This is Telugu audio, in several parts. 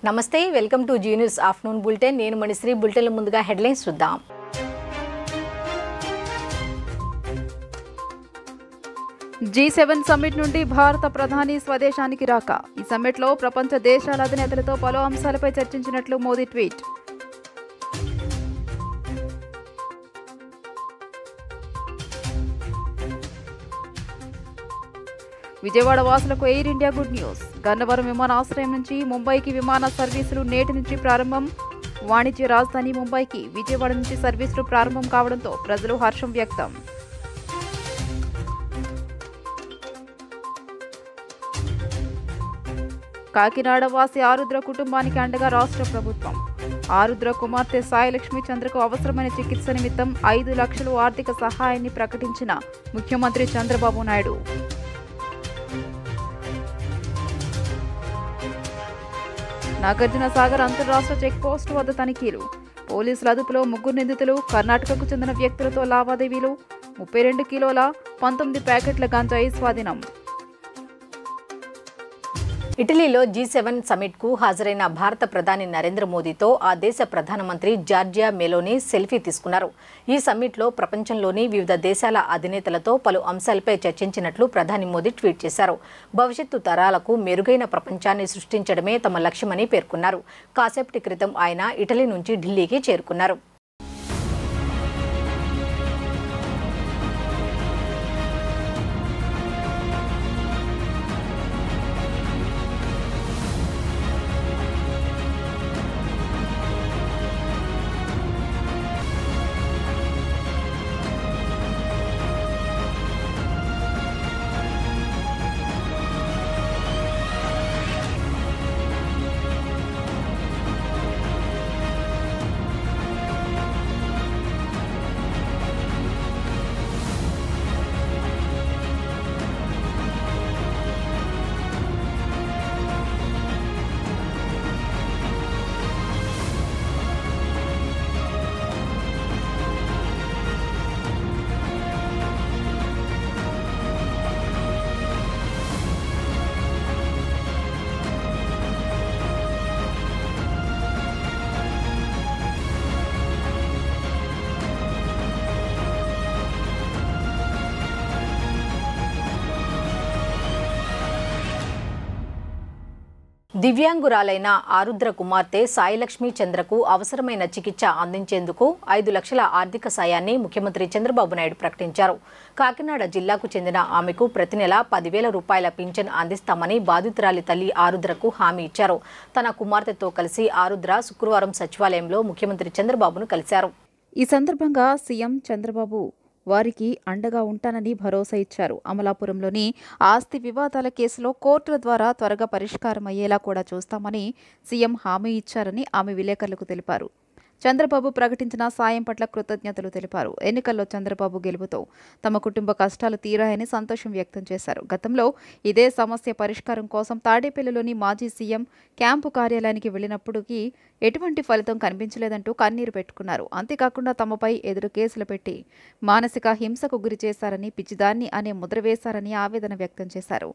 నమస్తే welcome to Zee news afternoon bulletin నేను మణిశ్రీ బులెటిన్ ముందుగా హెడ్లైన్స్ చూద్దాం G7 సమ్మిట్ నుండి భారత ప్రధాని స్వదేశానికి రాక ఈ సమ్మిట్లో ప్రపంచ దేశాల అధినేతలతో పలు అంశాలపై చర్చించినట్లు మోదీ ట్వీట్ విజయవాడ వాసులకు air India good news Gannavaram విమానాశ్రయం నుంచి ముంబైకి విమాన సర్వీసులు నేటి నుంచి ప్రారంభం వాణిజ్య రాజధాని ముంబైకి విజయవాడ నుంచి సర్వీసులు ప్రారంభం కావడంతో ప్రజలు హర్షం వ్యక్తం కాకినాడ వాసి ఆరుద్ర కుటుంబానికి అండగా రాష్ట్ర ప్రభుత్వం ఆరుద్ర కుమార్తె సాయిలక్ష్మి చంద్రకు అవసరమైన చికిత్స నిమిత్తం 5 లక్షలు ఆర్థిక సహాయాన్ని ప్రకటించిన ముఖ్యమంత్రి చంద్రబాబు నాయుడు నాగార్జున సాగర్ అంతర్రాష్ట్ర చెక్పోస్టు వద్ద తనిఖీలు పోలీసుల అదుపులో 3 నిందితులు కర్ణాటకకు చెందిన వ్యక్తులతో లావాదేవీలు 32 కిలోల 19 ప్యాకెట్ల గంజాయి స్వాధీనం ఇటలీలో G7 సమ్మిట్కు హాజరైన భారత ప్రధాని నరేంద్ర మోదీతో ఆ దేశ ప్రధానమంత్రి జార్జియా మెలోనీ సెల్ఫీ తీసుకున్నారు. ఈ సమ్మిట్లో ప్రపంచంలోని వివిధ దేశాల అధినేతలతో పలు అంశాలపై చర్చించినట్లు ప్రధాని మోదీ ట్వీట్ చేశారు. భవిష్యత్తు తరాలకు మెరుగైన ప్రపంచాన్ని సృష్టించడమే తమ లక్ష్యమని పేర్కొన్నారు. కాసేపటి క్రితం ఆయన ఇటలీ నుంచి ఢిల్లీకి చేరుకున్నారు. దివ్యాంగురాలైన ఆరుద్ర కుమార్తె సాయిలక్ష్మి చంద్రకు అవసరమైన చికిత్స అందించేందుకు 5 లక్షల ఆర్థిక సాయాన్ని ముఖ్యమంత్రి చంద్రబాబు నాయుడు ప్రకటించారు. కాకినాడ జిల్లాకు చెందిన ఆమెకు ప్రతి నెల 10,000 రూపాయల పింఛన్ అందిస్తామని బాధితురాలి తల్లి ఆరుద్రకు హామీ ఇచ్చారు. తన కుమార్తెతో కలిసి ఆరుద్ర శుక్రవారం సచివాలయంలో ముఖ్యమంత్రి చంద్రబాబును కలిశారు. ఈ సందర్భంగా సీఎం చంద్రబాబు వారికి అండగా ఉంటానని భరోసా ఇచ్చారు. అమలాపురంలోని ఆస్తి వివాదాల కేసులో కోర్టుల ద్వారా త్వరగా పరిష్కారం అయ్యేలా కూడా చూస్తామని సీఎం హామీ ఇచ్చారని ఆమె విలేకరులకు తెలిపారు. చంద్రబాబు ప్రకటించిన సాయం పట్ల కృతజ్ఞతలు తెలిపారు. ఎన్నికల్లో చంద్రబాబు గెలుపుతో తమ కుటుంబ కష్టాలు తీరాయని సంతోషం వ్యక్తం చేశారు. గతంలో ఇదే సమస్య పరిష్కారం కోసం తాడేపల్లిలోని మాజీ సీఎం క్యాంపు కార్యాలయానికి వెళ్లినప్పటికీ ఎటువంటి ఫలితం కనిపించలేదంటూ కన్నీరు పెట్టుకున్నారు. అంతేకాకుండా తమపై ఎదురు కేసులు పెట్టి మానసిక హింసకు గురి చేశారని, పిచ్చిదాన్ని అనే ముద్ర వేశారని ఆవేదన వ్యక్తం చేశారు.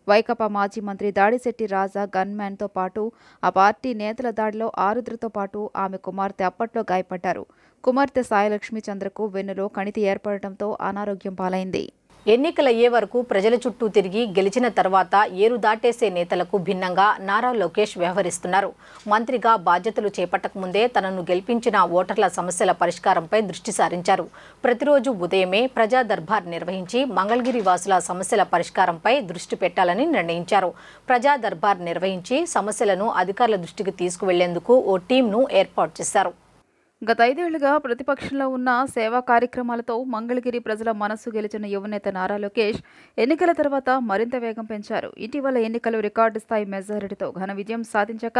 వైకాపా మాజీ మంత్రి దాడిశెట్టి రాజా గన్మ్యాన్తో పాటు ఆ పార్టీ నేతల దాడిలో ఆరుద్రతో పాటు ఆమె కుమార్తె అప్పట్లో గాయపడ్డారు. కుమార్తె సాయిలక్ష్మి చంద్రకు వెన్నులో కణితి ఏర్పడటంతో అనారోగ్యం పాలైంది. ఎన్నికలయ్యే వరకు ప్రజల చుట్టూ తిరిగి గెలిచిన తర్వాత ఏరు దాటేసే నేతలకు భిన్నంగా నారా లోకేష్ వ్యవహరిస్తున్నారు. మంత్రిగా బాధ్యతలు చేపట్టకముందే తనను గెలిపించిన ఓటర్ల సమస్యల పరిష్కారంపై దృష్టి సారించారు. ప్రతిరోజు ఉదయమే ప్రజా దర్బార్ నిర్వహించి మంగళగిరి వాసుల సమస్యల పరిష్కారంపై దృష్టి పెట్టాలని నిర్ణయించారు. ప్రజా దర్బార్ నిర్వహించి సమస్యలను అధికారుల దృష్టికి తీసుకువెళ్లేందుకు ఓ టీంను ఏర్పాటు చేశారు. గత 5 ఏళ్లుగా ప్రతిపక్షంలో ఉన్న సేవా కార్యక్రమాలతో మంగళగిరి ప్రజల మనస్సు గెలిచిన యువనేత నారా లోకేష్ ఎన్నికల తర్వాత మరింత వేగం పెంచారు. ఇటీవల ఎన్నికలు రికార్డు స్థాయి మెజారిటీతో ఘన విజయం సాధించాక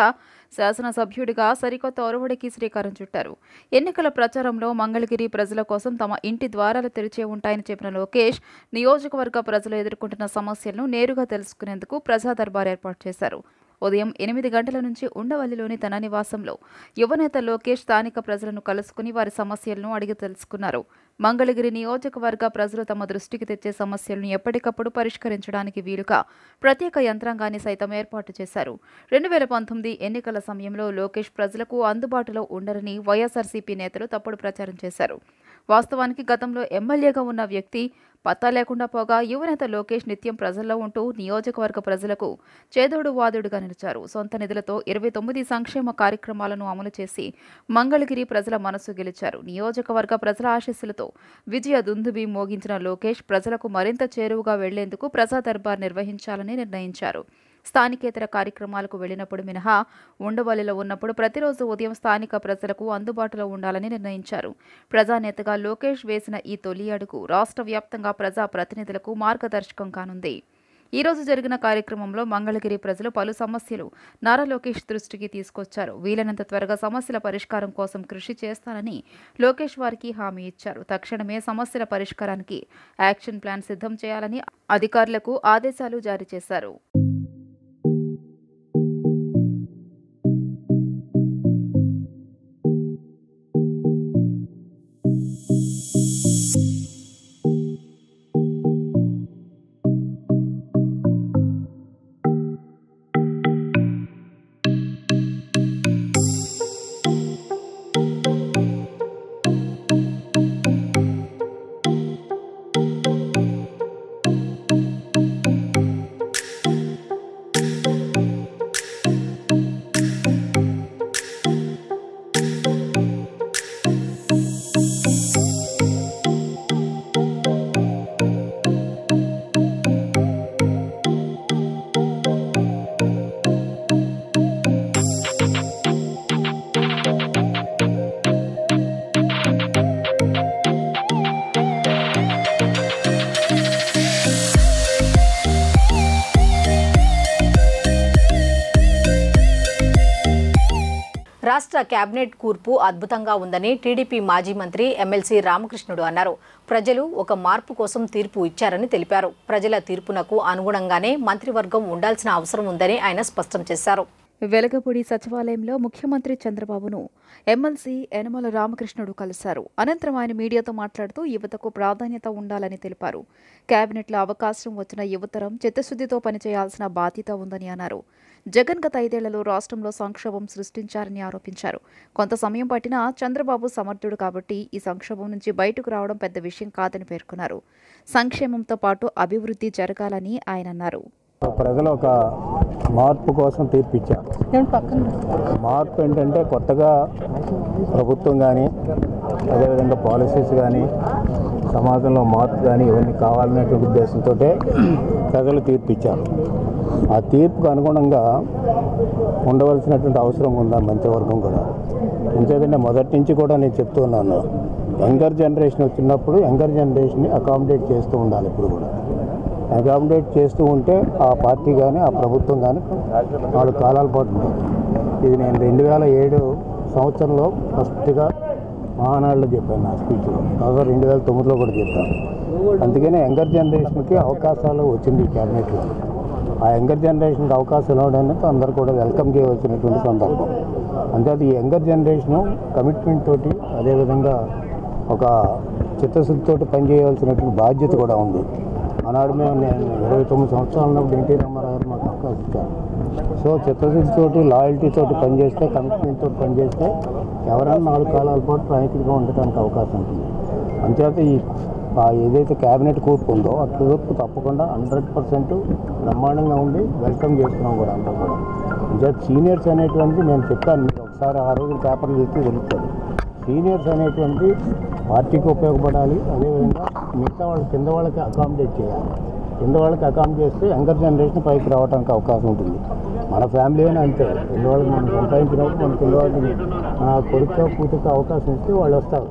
శాసనసభ్యుడిగా సరికొత్త ఒరవడికి శ్రీకారం చుట్టారు. ఎన్నికల ప్రచారంలో మంగళగిరి ప్రజల కోసం తమ ఇంటి ద్వారాలు తెరిచే ఉంటాయని చెప్పిన లోకేష్ నియోజకవర్గ ప్రజలు ఎదుర్కొంటున్న సమస్యలను నేరుగా తెలుసుకునేందుకు ప్రజా దర్బార్ ఏర్పాటు చేశారు. ఉదయం 8 గంటల నుంచి ఉండవల్లిలోని తన నివాసంలో యువనేత లోకేష్ స్థానిక ప్రజలను కలుసుకుని వారి సమస్యలను అడిగి తెలుసుకున్నారు. మంగళగిరి నియోజకవర్గ ప్రజలు తమ దృష్టికి తెచ్చే సమస్యలను ఎప్పటికప్పుడు పరిష్కరించడానికి వీలుగా ప్రత్యేక యంత్రాంగాన్ని సైతం ఏర్పాటు చేశారు. 2019 ఎన్నికల సమయంలో లోకేష్ ప్రజలకు అందుబాటులో ఉండరని వైఎస్ఆర్సీపీ నేతలు తప్పుడు ప్రచారం చేశారు. వాస్తవానికి గతంలో ఎమ్మెల్యేగా ఉన్న వ్యక్తి పత్తా లేకుండా పోగా యువనేత లోకేష్ నిత్యం ప్రజల్లో ఉంటూ నియోజకవర్గ ప్రజలకు చేదోడు వాదుడుగా నిలిచారు. సొంత నిధులతో 29 సంక్షేమ కార్యక్రమాలను అమలు చేసి మంగళగిరి ప్రజల మనసు గెలిచారు. నియోజకవర్గ ప్రజల ఆశీస్సులతో విజయ దుందుబి మోగించిన లోకేష్ ప్రజలకు మరింత చేరువుగా వెళ్లేందుకు ప్రజా దర్బార్ నిర్వహించాలని నిర్ణయించారు. స్థానికేతర కార్యక్రమాలకు వెళ్లినప్పుడు మినహా ఉండవల్లిలో ఉన్నప్పుడు ప్రతిరోజు ఉదయం స్థానిక ప్రజలకు అందుబాటులో ఉండాలని నిర్ణయించారు. ప్రజానేతగా లోకేష్ వేసిన ఈ తొలి అడుగు రాష్ట్ర వ్యాప్తంగా ప్రజా ప్రతినిధులకు మార్గదర్శకం కానుంది. ఈ రోజు జరిగిన కార్యక్రమంలో మంగళగిరి ప్రజలు పలు సమస్యలు నారా లోకేష్ దృష్టికి తీసుకొచ్చారు. వీలైనంత త్వరగా సమస్యల పరిష్కారం కోసం కృషి చేస్తానని లోకేష్ వారికి హామీ ఇచ్చారు. తక్షణమే సమస్యల పరిష్కారానికి యాక్షన్ ప్లాన్ సిద్ధం చేయాలని అధికారులకు ఆదేశాలు జారీ చేశారు. రాష్ట్ర కేబినెట్ కూర్పు అద్భుతంగా ఉందని టీడీపీ మాజీ మంత్రి ఎమ్మెల్సీ రామకృష్ణుడు అన్నారు. ప్రజలు ఒక మార్పు కోసం తీర్పు ఇచ్చారని తెలిపారు. ప్రజల తీర్పునకు అనుగుణంగానే మంత్రివర్గం ఉండాల్సిన అవసరం ఉందని ఆయన స్పష్టం చేశారు. వెలగపూడి సచివాలయంలో ముఖ్యమంత్రి చంద్రబాబును ఎమ్మెల్సీ యనమల రామకృష్ణుడు కలిశారు. అనంతరం ఆయన మీడియాతో మాట్లాడుతూ యువతకు ప్రాధాన్యత ఉండాలని తెలిపారు. కేబినెట్లో అవకాశం వచ్చిన యువతరం చిత్తశుద్ధితో పనిచేయాల్సిన బాధ్యత ఉందని అన్నారు. జగన్ గత 5 ఏళ్లలో రాష్ట్రంలో సంక్షోభం సృష్టించారని ఆరోపించారు. కొంత సమయం పట్టినా చంద్రబాబు సమర్థుడు కాబట్టి ఈ సంక్షోభం నుంచి బయటకు రావడం పెద్ద విషయం కాదని పేర్కొన్నారు. సంక్షేమంతో పాటు అభివృద్ధి జరగాలని ఆయన అన్నారు. ప్రజలు ఒక మార్పు కోసం తీర్పిచ్చారు. మార్పు ఏంటంటే కొత్తగా ప్రభుత్వం కానీ అదేవిధంగా పాలసీస్ కానీ సమాజంలో మార్పు కానీ ఇవన్నీ కావాలనేటువంటి ఉద్దేశంతో ప్రజలు తీర్పిచ్చారు. ఆ తీర్పుకు అనుగుణంగా ఉండవలసినటువంటి అవసరం ఉందా మంత్రివర్గం కూడా. ఎందుకంటే మొదటి నుంచి కూడా నేను చెప్తూ ఉన్నాను, యంగర్ జనరేషన్ వచ్చినప్పుడు యంగర్ జనరేషన్ని అకామిడేట్ చేస్తూ ఉండాలి. ఇప్పుడు కూడా అకామిడేట్ చేస్తూ ఉంటే ఆ పార్టీ కానీ ఆ ప్రభుత్వం కానీ 4 కాలాల పాటు ఉంటుంది. ఇది నేను 2007 సంవత్సరంలో ఫస్ట్గా మహానాడులో చెప్పాను నా స్పీచ్లో. తర్వాత 2009లో కూడా చెప్పాను. అందుకనే యంగర్ జనరేషన్కి అవకాశాలు వచ్చింది ఈ క్యాబినెట్లో. ఆ యంగర్ జనరేషన్కి అవకాశం ఇవ్వడానికి అందరూ కూడా వెల్కమ్ చేయవలసినటువంటి సందర్భం. అంటే అది యంగర్ జనరేషను కమిట్మెంట్ తోటి అదేవిధంగా ఒక చిత్తశుద్ధితోటి పనిచేయవలసినటువంటి బాధ్యత కూడా ఉంది. ఆనాడు నేను 29 సంవత్సరాలు ఉన్నప్పుడు ఎన్టీ రామారావు గారు మాకు అవకాశం ఇచ్చారు. సో చిత్తశుద్ధితోటి లాయల్టీతోటి పనిచేస్తే కమిట్మెంట్ తోటి పనిచేస్తే ఎవరైనా 4 కాలాల పాటు నాయకుడిగా ఉండటానికి అవకాశం ఉంటుంది. అంతేత ఈ ఏదైతే క్యాబినెట్ కూర్పు ఉందో ఆ కూర్పు తప్పకుండా 100% బ్రహ్మాండంగా ఉండి వెల్కమ్ చేస్తున్నాం కూడా అంతా కూడా. అంతే సీనియర్స్ అనేటువంటిది నేను చెప్పాను, మీరు ఒకసారి ఆ రోజు పేపర్లు చూస్తే తెలుస్తుంది. సీనియర్స్ అనేటువంటి పార్టీకి ఉపయోగపడాలి, అదేవిధంగా మిగతా వాళ్ళ కింద వాళ్ళకి అకామిడేట్ చేయాలి. కింద వాళ్ళకి అకామిడేట్ చేస్తే యంగర్ జనరేషన్ పైకి రావడానికి అవకాశం ఉంటుంది. మన ఫ్యామిలీ అయినా అంతే, కింద వాళ్ళకి మనం సంపాదించినప్పుడు మన కింద వాళ్ళకి కొడుకు కూతురుకు అవకాశం ఇస్తే వాళ్ళు వస్తారు.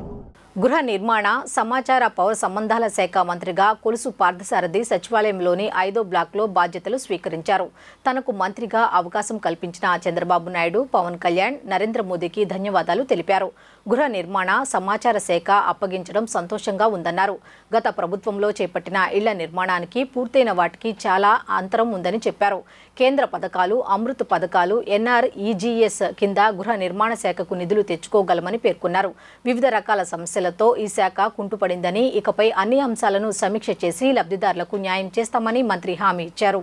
గృహ నిర్మాణ సమాచార పౌర సంబంధాల శాఖ మంత్రిగా కొలుసు పార్థసారథి సచివాలయంలోని 5వ బ్లాక్లో బాధ్యతలు స్వీకరించారు. తనకు మంత్రిగా అవకాశం కల్పించిన చంద్రబాబు నాయుడు, పవన్ కళ్యాణ్, నరేంద్ర మోదీకి ధన్యవాదాలు తెలిపారు. గృహ నిర్మాణ సమాచార శాఖ అప్పగించడం సంతోషంగా ఉందన్నారు. గత ప్రభుత్వంలో చేపట్టిన ఇళ్ల నిర్మాణానికి పూర్తయిన వాటికి చాలా అంతరం ఉందని చెప్పారు. కేంద్ర పథకాలు, అమృత్ పథకాలు, NREGS కింద గృహ నిర్మాణ శాఖకు నిధులు తెచ్చుకోగలమని పేర్కొన్నారు. వివిధ రకాల సమస్యలతో ఈ శాఖ కుంటుపడిందని, ఇకపై అన్ని అంశాలను సమీక్ష చేసి లబ్ధిదారులకు న్యాయం చేస్తామని మంత్రి హామీ ఇచ్చారు.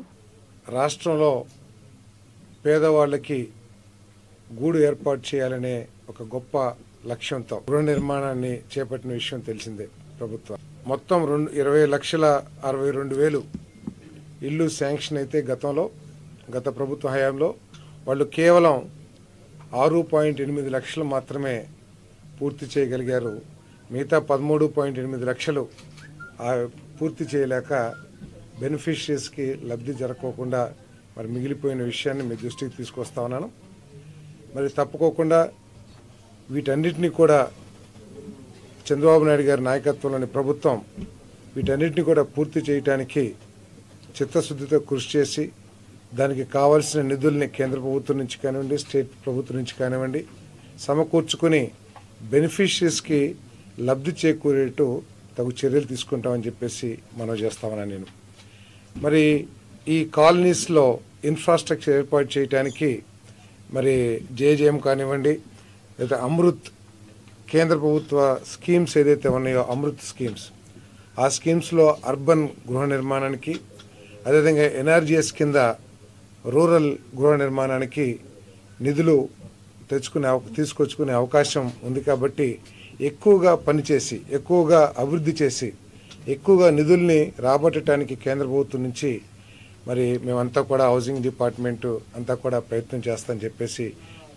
రాష్ట్రంలో పేదవాళ్ళకి గూడు ఏర్పాటు చేయాలనే ఒక గొప్ప లక్ష్యంతో గృహ నిర్మాణాన్ని చేపట్టిన విషయం తెలిసిందే. ప్రభుత్వం మొత్తం 20,62,000 ఇల్లు శాంక్షన్ అయితే గత ప్రభుత్వ హయాంలో వాళ్ళు కేవలం 6.8 లక్షలు మాత్రమే పూర్తి చేయగలిగారు. మిగతా 13.8 లక్షలు పూర్తి చేయలేక బెనిఫిషరీస్కి లబ్ధి జరగకుండా మరి మిగిలిపోయిన విషయాన్ని మీ దృష్టికి తీసుకొస్తా ఉన్నాను. మరి తప్పుకోకుండా వీటన్నిటినీ కూడా చంద్రబాబు నాయుడు గారి నాయకత్వంలోని ప్రభుత్వం వీటన్నిటిని కూడా పూర్తి చేయడానికి చిత్తశుద్ధితో కృషి చేసి దానికి కావాల్సిన నిధుల్ని కేంద్ర ప్రభుత్వం నుంచి కానివ్వండి, స్టేట్ ప్రభుత్వం నుంచి కానివ్వండి సమకూర్చుకుని బెనిఫిషరీస్కి లబ్ధి చేకూరేట్టు తగు చర్యలు తీసుకుంటామని చెప్పేసి మనం చేస్తామని నేను. మరి ఈ కాలనీస్లో ఇన్ఫ్రాస్ట్రక్చర్ ఏర్పాటు చేయడానికి మరి JJM కానివ్వండి, లేదా అమృత్ కేంద్ర ప్రభుత్వ స్కీమ్స్ ఏదైతే ఉన్నాయో అమృత్ స్కీమ్స్, ఆ స్కీమ్స్లో అర్బన్ గృహ నిర్మాణానికి, అదేవిధంగా NRGS కింద రూరల్ గృహ నిర్మాణానికి నిధులు తీసుకొచ్చుకునే అవకాశం ఉంది. కాబట్టి ఎక్కువగా పనిచేసి, ఎక్కువగా అభివృద్ధి చేసి, ఎక్కువగా నిధుల్ని రాబట్టడానికి కేంద్ర ప్రభుత్వం నుంచి మరి మేమంతా కూడా హౌసింగ్ డిపార్ట్మెంట్ అంతా కూడా ప్రయత్నం చేస్తామని చెప్పేసి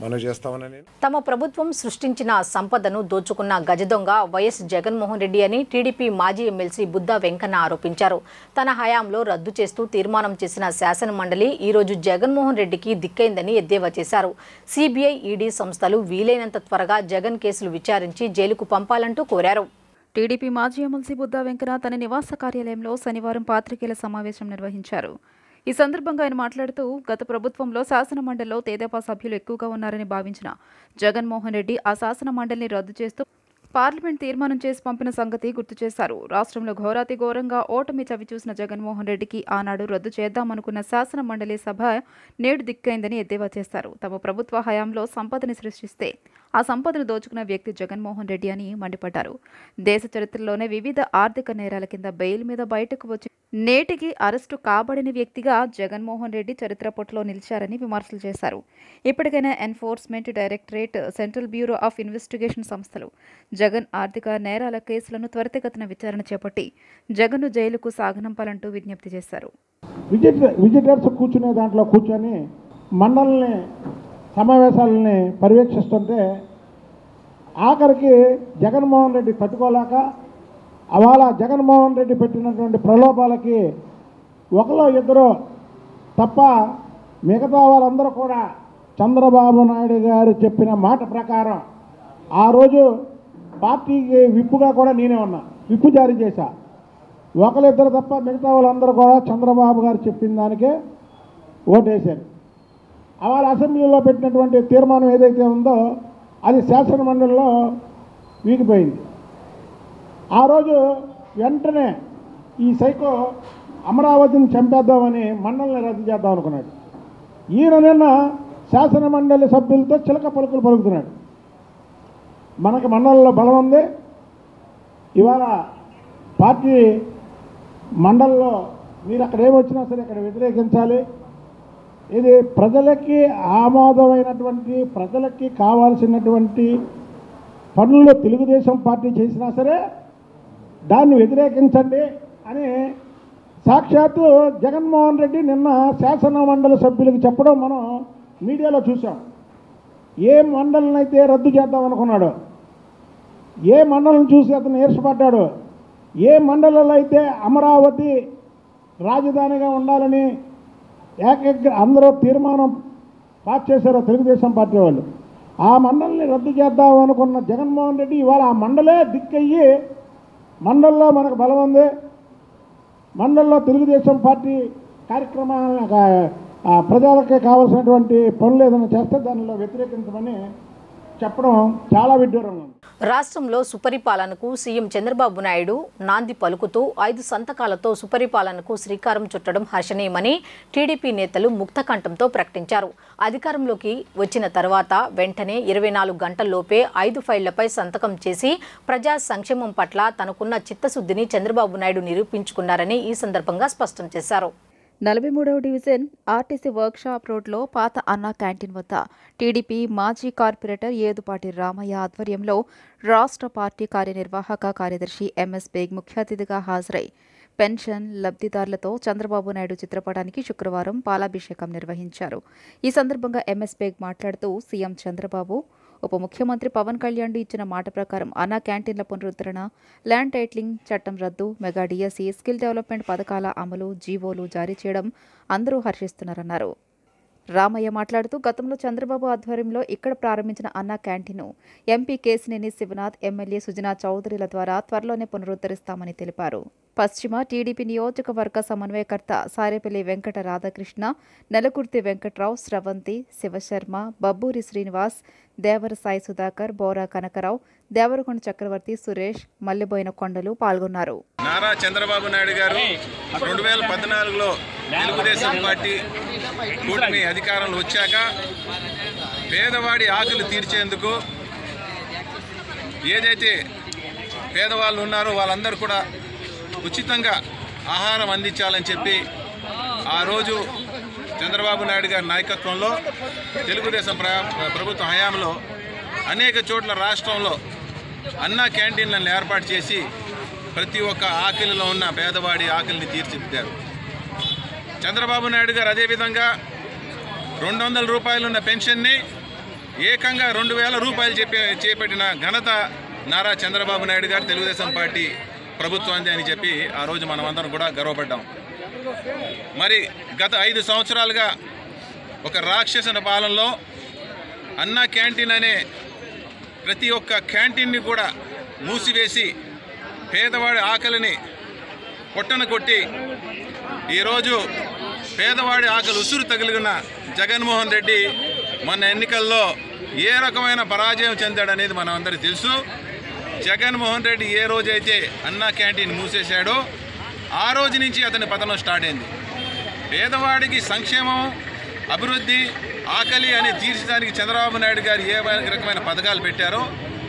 మనం చేస్తామని. తమ ప్రభుత్వం సృష్టించిన సంపదను దోచుకున్న గజదొంగ వైఎస్ జగన్మోహన్ రెడ్డి అని టీడీపీ మాజీ ఎమ్మెల్సీ బుద్దా వెంకన్న ఆరోపించారు. తన హయాంలో రద్దు చేస్తూ తీర్మానం చేసిన శాసన మండలి ఈ రోజు జగన్మోహన్ రెడ్డికి దిక్కైందని ఎద్దేవా చేశారు. CBI, ED సంస్థలు వీలైనంత త్వరగా జగన్ కేసులు విచారించి జైలుకు పంపాలంటూ కోరారు. టీడీపీ మాజీ ఎమ్మెల్సీ బుద్దా వెంకన్న తన నివాస కార్యాలయంలో శనివారం పాత్రికేయుల సమావేశం నిర్వహించారు. ఈ సందర్భంగా ఆయన మాట్లాడుతూ, గత ప్రభుత్వంలో శాసన మండలిలో తెదేపా సభ్యులు ఎక్కువగా ఉన్నారని భావించిన జగన్మోహన్ రెడ్డి ఆ శాసన మండలిని రద్దు చేస్తూ పార్లమెంట్ తీర్మానం చేసి పంపిన సంగతి గుర్తు చేశారు. రాష్ట్రంలో ఘోరాతి ఘోరంగా ఓటమి చవిచూసిన జగన్మోహన్ రెడ్డికి ఆనాడు రద్దు చేద్దామనుకున్న శాసన మండలి సభ నేడు దిక్కైందని ఎద్దేవా చేశారు. తమ ప్రభుత్వ హయాంలో సంపదని సృష్టిస్తే ఆ సంపదను దోచుకున్న వ్యక్తి జగన్మోహన్ రెడ్డి అని మండిపడ్డారు. దేశ చరిత్రలోనే వివిధ ఆర్థిక నేరాల కింద బెయిల్ మీద బయటకు వచ్చి నేటికి అరెస్టు కాబడిన వ్యక్తిగా జగన్మోహన్ రెడ్డి చరిత్ర పొట్టులో నిలిచారని విమర్శలు చేశారు. ఇప్పటికైనా enforcement directorate, central bureau of investigation సంస్థలు జగన్ ఆర్థిక నేరాల కేసులను త్వరితగతిన విచారణ చేపట్టి జగన్ను జైలుకు సాగనంపాలంటూ విజ్ఞప్తి చేశారు. విజిటర్స్ కూర్చునే దాంట్లో కూర్చొని మండలిని సమావేశాలని పర్యవేక్షిస్తుంటే ఆఖరికి జగన్మోహన్ రెడ్డి తట్టుకోలేక అవాళ జగన్మోహన్ రెడ్డి పెట్టినటువంటి ప్రలోభాలకి ఒకలో ఇద్దరు తప్ప మిగతా వాళ్ళందరూ కూడా చంద్రబాబు నాయుడు గారు చెప్పిన మాట ప్రకారం ఆ రోజు పార్టీకి విప్పుగా కూడా నేనే ఉన్నా, విప్పు జారీ చేశా. ఒకరిద్దరు తప్ప మిగతా వాళ్ళందరూ కూడా చంద్రబాబు గారు చెప్పిన దానికే ఓటేశారు. అవాళ అసెంబ్లీలో పెట్టినటువంటి తీర్మానం ఏదైతే ఉందో అది శాసన మండలిలో వీగిపోయింది. ఆ రోజు వెంటనే ఈ సైకో అమరావతిని చంపేద్దామని మండలిని రద్దు చేద్దాం అనుకున్నాడు. ఈయన నిన్న శాసన మండలి సభ్యులతో చిలక పలుకులు పలుకుతున్నాడు. మనకు మండలిలో బలం ఉంది. ఇవాళ పార్టీ మండలిలో మీరు అక్కడ ఏమొచ్చినా సరే ఇక్కడ వ్యతిరేకించాలి. ఇది ప్రజలకి ఆమోదమైనటువంటి, ప్రజలకి కావాల్సినటువంటి పనులు తెలుగుదేశం పార్టీ చేసినా సరే దాన్ని వ్యతిరేకించండి అని సాక్షాత్తు జగన్మోహన్ రెడ్డి నిన్న శాసన మండలి సభ్యులకు చెప్పడం మనం మీడియాలో చూసాం. ఏ మండలిని అయితే రద్దు చేద్దాం అనుకున్నాడో, ఏ మండలిని చూసి అతను ఈర్షపడ్డాడో, ఏ మండలిలో అయితే అమరావతి రాజధానిగా ఉండాలని అందరూ తీర్మానం పాస్ చేశారో తెలుగుదేశం పార్టీ వాళ్ళు, ఆ మండలిని రద్దు చేద్దాం అనుకున్న జగన్మోహన్ రెడ్డి ఇవాళ ఆ మండలే దిక్కయ్యి మండల్లో మనకు బలం ఉంది, మండల్లో తెలుగుదేశం పార్టీ కార్యక్రమాల ప్రజలకే కావాల్సినటువంటి పనులు ఏదైనా చేస్తే దానిలో వ్యతిరేకించమని చెప్పడం చాలా విడ్డూరంగా ఉంది. రాష్ట్రంలో సుపరిపాలనకు సీఎం చంద్రబాబు నాయుడు నాంది పలుకుతూ 5 సంతకాలతో సుపరిపాలనకు శ్రీకారం చుట్టడం హర్షణీయమని టీడీపీ నేతలు ముక్తకంఠంతో ప్రకటించారు. అధికారంలోకి వచ్చిన తర్వాత వెంటనే 24 గంటల్లోపే 5 ఫైళ్లపై సంతకం చేసి ప్రజా సంక్షేమం పట్ల తనకున్న చిత్తశుద్ధిని చంద్రబాబు నాయుడు నిరూపించుకున్నారని ఈ సందర్భంగా స్పష్టం చేశారు. 43వ డివిజన్ ఆర్టీసీ వర్క్షాప్ రోడ్లో పాత అన్నా క్యాంటీన్ వద్ద టీడీపీ మాజీ కార్పొరేటర్ ఏదుపాటి రామయ్య ఆధ్వర్యంలో రాష్ట్ర పార్టీ కార్యనిర్వాహక కార్యదర్శి ఎంఎస్ బేగ్ ముఖ్య అతిథిగా హాజరై పెన్షన్ లబ్ధిదారులతో చంద్రబాబు నాయుడు చిత్రపటానికి శుక్రవారం పాలాభిషేకం నిర్వహించారు. ఈ సందర్భంగా ఎంఎస్ బేగ్ మాట్లాడుతూ సీఎం చంద్రబాబు, ఉప ముఖ్యమంత్రి పవన్ కళ్యాణ్ ఇచ్చిన మాట ప్రకారం అన్నా క్యాంటీన్ల పునరుద్ధరణ, ల్యాండ్ టైటిలింగ్ చట్టం రద్దు, మెగా డిఎస్సి, స్కిల్ డెవలప్మెంట్ పథకాల అమలు, జీవోలు జారీ చేయడం అందరూ హర్షిస్తున్నారన్నారు. రామయ్య మాట్లాడుతూ గతంలో చంద్రబాబు ఆధ్వర్యంలో ఇక్కడ ప్రారంభించిన అన్నా క్యాంటీన్ను ఎంపీ కేసినేని శివనాథ్, ఎమ్మెల్యే సుజనా చౌదరిల ద్వారా త్వరలోనే పునరుద్ధరిస్తామని తెలిపారు. పశ్చిమ టీడీపీ నియోజకవర్గ సమన్వయకర్త సారేపల్లి వెంకట రాధాకృష్ణ, నెలకుర్తి వెంకట్రావు, స్రవంతి, శివశర్మ, బబ్బూరి శ్రీనివాస్, దేవర సాయి సుధాకర్, బోరా కనకరావు, దేవరకొండ చక్రవర్తి, సురేష్, మల్లెబోయిన కొండలు పాల్గొన్నారు. నారా చంద్రబాబు నాయుడు గారు 2014లో తెలుగుదేశం పార్టీ కూటమి అధికారంలో వచ్చాక పేదవాడి ఆకలి తీర్చేందుకు ఏదైతే పేదవాళ్ళు ఉన్నారో వాళ్ళందరూ కూడా ఉచితంగా ఆహారం అందించాలని చెప్పి ఆ రోజు చంద్రబాబు నాయుడు గారి నాయకత్వంలో తెలుగుదేశం ప్రభుత్వ హయాంలో అనేక చోట్ల రాష్ట్రంలో అన్నా క్యాంటీన్లను ఏర్పాటు చేసి ప్రతి ఒక్క ఆకలిలో ఉన్న పేదవాడి ఆకలిని తీర్చిదిద్దారు. చంద్రబాబు నాయుడు గారు అదేవిధంగా 200 రూపాయలున్న పెన్షన్ని ఏకంగా 2000 రూపాయలు చేపట్టిన ఘనత నారా చంద్రబాబు నాయుడు గారు తెలుగుదేశం పార్టీ ప్రభుత్వాన్ని అని చెప్పి ఆ రోజు మనం అందరం కూడా గర్వపడ్డాం. మరి గత 5 సంవత్సరాలుగా ఒక రాక్షసుల పాలనలో అన్నా క్యాంటీన్ అనే ప్రతి ఒక్క క్యాంటీన్ని కూడా మూసివేసి పేదవాడి ఆకలిని పొట్టన కొట్టి ఈరోజు పేదవాడి ఆకలి ఉసురు తగిలిన జగన్మోహన్ రెడ్డి మొన్న ఎన్నికల్లో ఏ రకమైన పరాజయం చెందాడనేది మనం అందరికీ తెలుసు. జగన్మోహన్ రెడ్డి ఏ రోజైతే అన్నా క్యాంటీన్ మూసేశాడో ఆ రోజు నుంచి అతని పతనం స్టార్ట్ అయింది. పేదవాడికి సంక్షేమం, అభివృద్ధి, ఆకలి అని తీర్చడానికి చంద్రబాబు నాయుడు గారు ఏ రకమైన పథకాలు పెట్టారో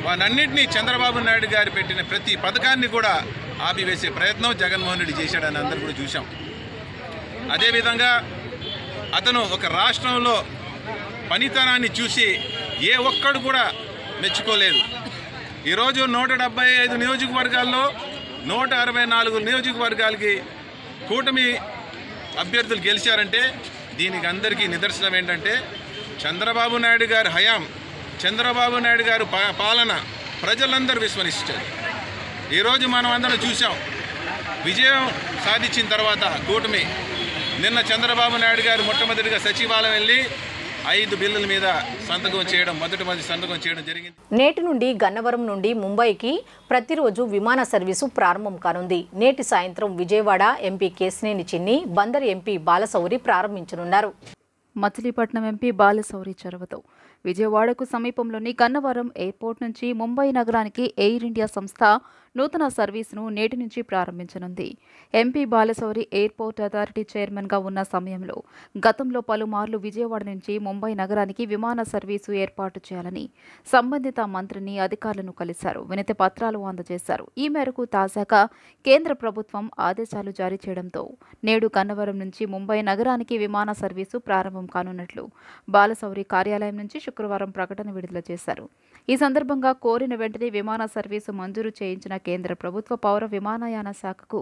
వాటన్నింటినీ చంద్రబాబు నాయుడు గారు పెట్టిన ప్రతి పథకాన్ని కూడా ఆపివేసే ప్రయత్నం జగన్మోహన్ రెడ్డి చేశాడని అందరూ కూడా చూసాం. అదేవిధంగా అతను ఒక రాష్ట్రంలో పనితనాన్ని చూసి ఏ ఒక్కడు కూడా మెచ్చుకోలేదు. ఈరోజు 175 నియోజకవర్గాల్లో 164 నియోజకవర్గాలకి కూటమి అభ్యర్థులు గెలిచారంటే దీనికి అందరికీ నిదర్శనం ఏంటంటే చంద్రబాబు నాయుడు గారి హయాం, చంద్రబాబు నాయుడు గారు పాలన ప్రజలందరూ విస్మరించారు. ఈరోజు మనం అందరం చూసాం. విజయం సాధించిన తర్వాత కూటమి నిన్న చంద్రబాబు నాయుడు గారు మొట్టమొదటిగా సచివాలయం వెళ్ళి 5 బిల్లుల మీద మొదటి సంతకం చేయడం జరిగింది. నేటి నుండి గన్నవరం నుండి ముంబైకి ప్రతిరోజు విమాన సర్వీసు ప్రారంభం కానుంది. నేటి సాయంత్రం విజయవాడ ఎంపీ కేసినేని చిన్ని, బందర్ ఎంపీ బాలశౌరి ప్రారంభించనున్నారు. మచిలీపట్నం ఎంపీ బాలశౌరి చొరవతో విజయవాడకు సమీపంలోని గన్నవరం ఎయిర్పోర్ట్ నుంచి ముంబై నగరానికి ఎయిర్ ఇండియా సంస్థ నూతన సర్వీసును నేటి నుంచి ప్రారంభించనుంది. ఎంపీ బాలశౌరి ఎయిర్పోర్ట్ అథారిటీ చైర్మన్గా ఉన్న సమయంలో గతంలో పలుమార్లు విజయవాడ నుంచి ముంబై నగరానికి విమాన సర్వీసు ఏర్పాటు చేయాలని సంబంధిత మంత్రిని, అధికారులను కలిశారు. వినతి పత్రాలు అందజేశారు. ఈ మేరకు తాజాగా కేంద్ర ప్రభుత్వం ఆదేశాలు జారీ చేయడంతో నేడు గన్నవరం నుంచి ముంబై నగరానికి విమాన సర్వీసు ప్రారంభం కానున్నట్లు బాలశౌరి కార్యాలయం నుంచి శుక్రవారం ప్రకటన విడుదల చేశారు. ఈ సందర్భంగా కోరిన వెంటనే విమాన సర్వీసు మంజూరు చేయించిన కేంద్ర ప్రభుత్వ పౌర విమానయాన శాఖకు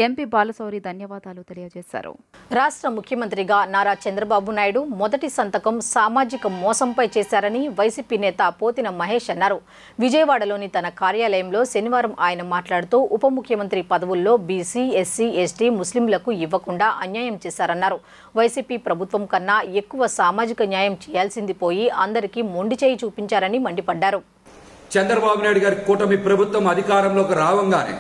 ఎంపీ బాలశౌరి ధన్యవాదాలు తెలియజేశారు. రాష్ట్ర ముఖ్యమంత్రిగా నారా చంద్రబాబు నాయుడు మొదటి సంతకం సామాజిక మోసంపై చేశారని వైసీపీ నేత పోతిన మహేష్ అన్నారు. విజయవాడలోని తన కార్యాలయంలో శనివారం ఆయన మాట్లాడుతూ ఉప ముఖ్యమంత్రి పదవుల్లో బీసీ, ఎస్సీ, ఎస్టీ, ముస్లింలకు ఇవ్వకుండా అన్యాయం చేశారన్నారు. వైసీపీ ప్రభుత్వం కన్నా ఎక్కువ సామాజిక న్యాయం చేయాల్సింది పోయి అందరికీ మొండి చేయి చూపించారని మండిపడ్డారు. చంద్రబాబు నాయుడు గారి కూటమి ప్రభుత్వం అధికారంలోకి రావంగానే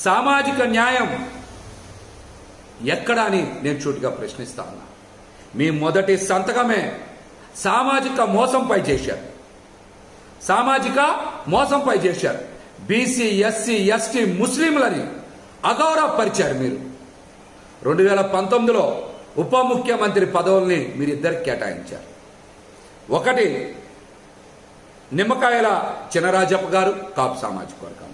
సామాజిక న్యాయం ఎక్కడా అని నేను సూటిగా ప్రశ్నిస్తా ఉన్నా. మీ మొదటి సంతకమే సామాజిక మోసంపై చేశారు. సామాజిక మోసంపై చేశారు. బీసీ, ఎస్సీ, ఎస్టీ, ముస్లింలని అగౌరవపరిచారు. మీరు 2019లో ఉప ముఖ్యమంత్రి పదవుల్ని మీరిద్దరికి కేటాయించారు. ఒకటి నిమ్మకాయల చినరాజప్ప గారు కాపు సామాజిక వర్గం,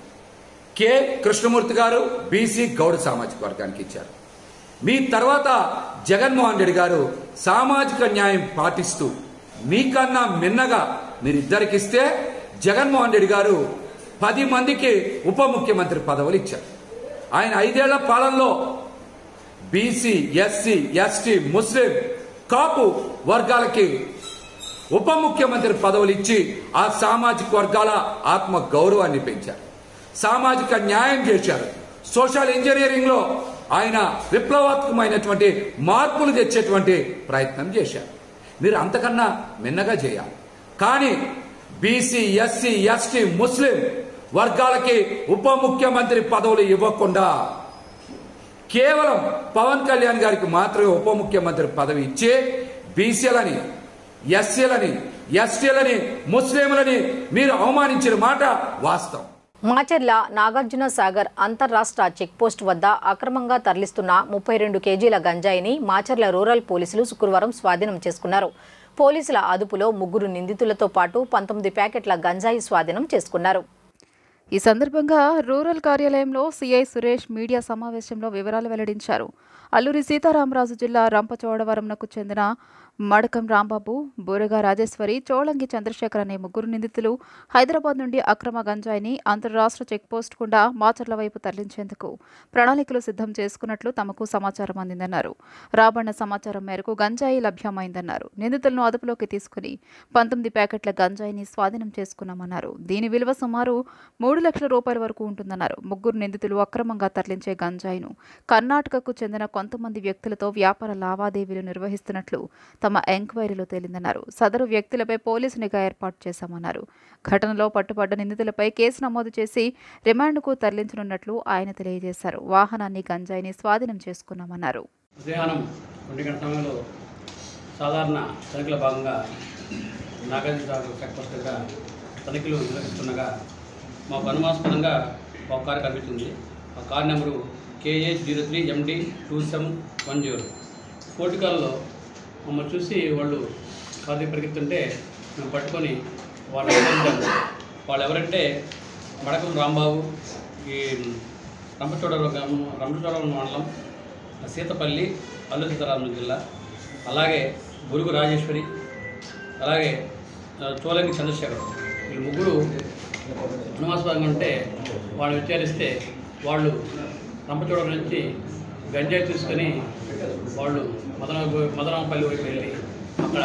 కె కృష్ణమూర్తి గారు బీసీ గౌడ సామాజిక వర్గానికి ఇచ్చారు. మీ తర్వాత జగన్మోహన్ రెడ్డి గారు సామాజిక న్యాయం పాటిస్తూ మీకన్నా మిన్నగా మీరిద్దరికిస్తే జగన్మోహన్ రెడ్డి గారు 10 మందికి ఉప ముఖ్యమంత్రి పదవులు ఇచ్చారు. ఆయన 5 ఏళ్ల పాలనలో బీసీ, ఎస్సీ, ఎస్టీ, ముస్లిం, కాపు వర్గాలకి ఉప ముఖ్యమంత్రి పదవులు ఇచ్చి ఆ సామాజిక వర్గాల ఆత్మ గౌరవాన్ని పెంచారు. సామాజిక న్యాయం చేశారు. సోషల్ ఇంజనీరింగ్ లో ఆయన విప్లవాత్మకమైనటువంటి మార్పులు తెచ్చేటువంటి ప్రయత్నం చేశారు. మీరు అంతకన్నా మిన్నగా చేయాలి. కానీ బీసీ, ఎస్సీ, ఎస్టీ, ముస్లిం వర్గాలకి ఉప ముఖ్యమంత్రి పదవులు ఇవ్వకుండా కేవలం పవన్ కళ్యాణ్ గారికి మాత్రమే ఉప ముఖ్యమంత్రి పదవి ఇచ్చి బీసీలని, ఎస్సీలని, ఎస్టీలని, ముస్లింలని మీరు అవమానించిన మాట వాస్తవం. మాచర్ల నాగార్జున సాగర్ అంతర్రాష్ట్ర చెక్పోస్ట్ వద్ద అక్రమంగా తరలిస్తున్న 32 కేజీల గంజాయిని మాచర్ల రూరల్ పోలీసులు శుక్రవారం స్వాధీనం చేసుకున్నారు. పోలీసుల అదుపులో 3 నిందితులతో పాటు 19 ప్యాకెట్ల గంజాయి స్వాధీనం చేసుకున్నారు. ఈ సందర్భంగా రూరల్ కార్యాలయంలో సీఐ సురేష్ మీడియా సమావేశంలో వివరాలు వెల్లడించారు. అల్లూరి సీతారామరాజు జిల్లా రంపచోడవరంకు చెందిన మడకం రాంబాబు, బోరగా రాజేశ్వరి, చోళంగి చంద్రశేఖర్ అనే 3 నిందితులు హైదరాబాద్ నుండి అక్రమ గంజాయిని అంతర్రాష్ట్ర చెక్పోస్ట్ గుండా మాచర్ల వైపు తరలించేందుకు ప్రణాళికలు సిద్ధం చేసుకున్నట్లు తమకు సమాచారం అందిందన్నారు. రాబడిన సమాచారం మేరకు గంజాయి లభ్యమైందన్నారు. నిందితులను అదుపులోకి తీసుకుని 19 ప్యాకెట్ల గంజాయిని స్వాధీనం చేసుకున్నామన్నారు. దీని విలువ సుమారు 3 లక్షల రూపాయల వరకు ఉంటుందన్నారు. 3 నిందితులు అక్రమంగా తరలించే గంజాయిను కర్ణాటకకు చెందిన కొంతమంది వ్యక్తులతో వ్యాపార లావాదేవీలు నిర్వహిస్తున్నట్లు తమ ఎంక్వైరీలో తేలిందన్నారు. సదరు వ్యక్తులపై పోలీసు నిఘా ఏర్పాటు చేశామన్నారు. ఘటనలో పట్టుబడ్డ నిందితులపై కేసు నమోదు చేసి రిమాండ్కు తరలించనున్నట్లు ఆయన తెలియజేశారు. వాహనాన్ని గంజాయిని స్వాధీనం చేసుకున్నామన్నారు. మధ్యాహ్నం 2 గంటల సమయంలో సాధారణ తనిఖీల భాగంగా నాగార్జున చెక్పోస్ట్ దగ్గర తనిఖీలు నిర్వహిస్తుండగా మాకు అనుమానాస్పదంగా ఒక కారు కనిపించింది. ఆ కారు నెంబరు KA03MD2710. పోర్టుకాల్లో మమ్మల్ని చూసి వాళ్ళు కారు పరిగెత్తుంటే మేము పట్టుకొని వాళ్ళు ఎవరంటే మడకం రాంబాబు, ఈ రంపచోడవరం మండలం, సీతపల్లి, అల్లూరి సీతారామరాజు జిల్లా, అలాగే బురుగు రాజేశ్వరి, అలాగే చోళంగి చంద్రశేఖర్, వీళ్ళు 3 అనుమానాస్పదంగా ఉంటే వాళ్ళు విచారిస్తే వాళ్ళు రంపచోడవరం నుంచి గంజాయి తీసుకొని వాళ్ళు మదనపల్లి వైపు వెళ్ళి అక్కడ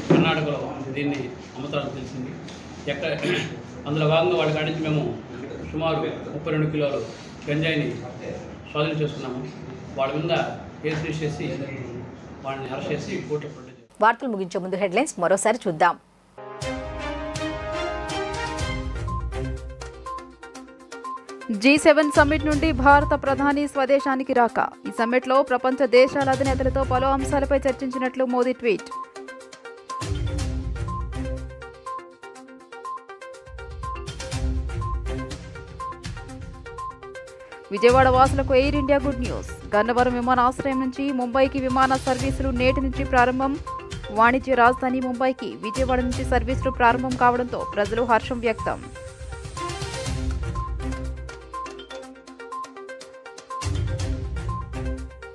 కర్ణాటకలో దీన్ని అమ్ముతారని తెలిసింది. అందులో భాగంగా వాళ్ళ కాడి నుంచి మేము సుమారు 32 కిలోలు గంజాయిని స్వాధీనం చేసుకున్నాము. వాళ్ళ మీద కేసు రిజిస్టర్ చేసి వాళ్ళని అరెస్ట్ చేసి కోర్టులో ప్రొడ్యూస్ చేశారు. వార్తలు ముగించే ముందు హెడ్లైన్స్ మరోసారి చూద్దాం. G7 సమ్మిట్ నుండి భారత ప్రధాని స్వదేశానికి రాక. ఈ సమ్మిట్లో ప్రపంచ దేశాల అధినేతలతో పలు అంశాలపై చర్చించినట్లు మోదీ ట్వీట్. విజయవాడ వాసులకు air India good news. Gannavaram విమానాశ్రయం నుంచి ముంబైకి విమాన సర్వీసులు నేటి నుంచి ప్రారంభం. వాణిజ్య రాజధాని ముంబైకి విజయవాడ నుంచి సర్వీసులు ప్రారంభం కావడంతో ప్రజలు హర్షం వ్యక్తం.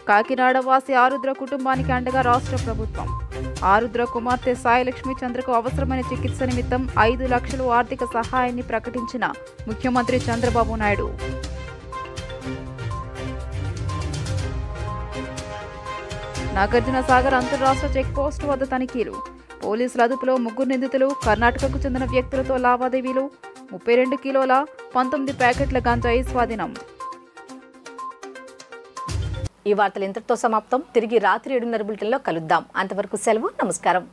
కాకినాడ వాసి ఆరుద్ర కుటుంబానికి అండగా రాష్ట్ర ప్రభుత్వం. ఆరుద్ర కుమార్తె సాయిలక్ష్మి చంద్రకు అవసరమైన చికిత్స నిమిత్తం 5 లక్షలు ఆర్థిక సహాయాన్ని ప్రకటించిన ముఖ్యమంత్రి చంద్రబాబు నాయుడు. నాగార్జున సాగర్ అంతర్రాష్ట్ర చెక్పోస్టు వద్ద తనిఖీలు. పోలీసుల అదుపులో 3 నిందితులు. కర్ణాటకకు చెందిన వ్యక్తులతో లావాదేవీలు. 32 కిలోల 19 ప్యాకెట్ల గంజాయి స్వాధీనం. ఈ వార్తలు ఇంతటితో సమాప్తం. తిరిగి రాత్రి 7:30 బులెటిన్లో కలుద్దాం. అంతవరకు సెలవు. నమస్కారం.